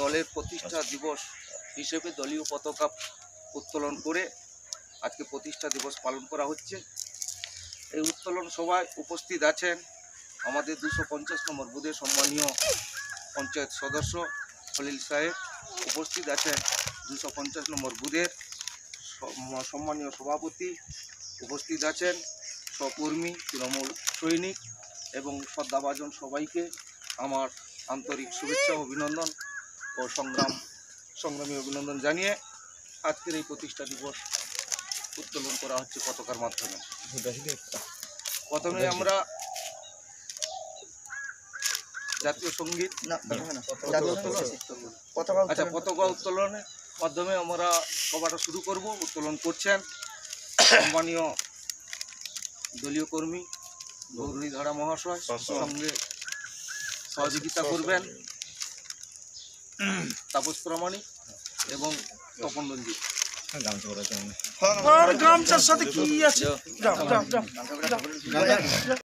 দলের প্রতিষ্ঠা দিবস হিসেবে দলীয় পতাকা উত্তোলন করে আজকে প্রতিষ্ঠা দিবস পালন করা হচ্ছে। এই উত্তোলন সভায় উপস্থিত আছেন আমাদের 250 নম্বর বুথের সম্মানীয় পঞ্চায়েত সদস্য খলিল সাহেব, উপস্থিত আছেন 250 নম্বর বুথের সম্মানীয় সভাপতি, উপস্থিত আছেন সহকর্মী, তৃণমূল সৈনিক এবং শ্রদ্ধাভাজন সবাইকে আমার আন্তরিক শুভেচ্ছা, অভিনন্দন ও সংগ্রামী অভিনন্দন জানিয়ে আজকের এই প্রতিষ্ঠা দিবস উত্তোলন করা হচ্ছে পতাকার মাধ্যমে। প্রথমে আমরা জাতীয় সঙ্গীত পতাকা উত্তোলনের মাধ্যমে আমরা সভাটা শুরু করব। উত্তোলন করছেন সম্মানীয় দলীয় কর্মী গৌরীধারা মহাশয়, সঙ্গে সহযোগিতা করবেন তাপস প্রামাণিক এবং তপন রঞ্জিত। গামছার সাথে কি আছে?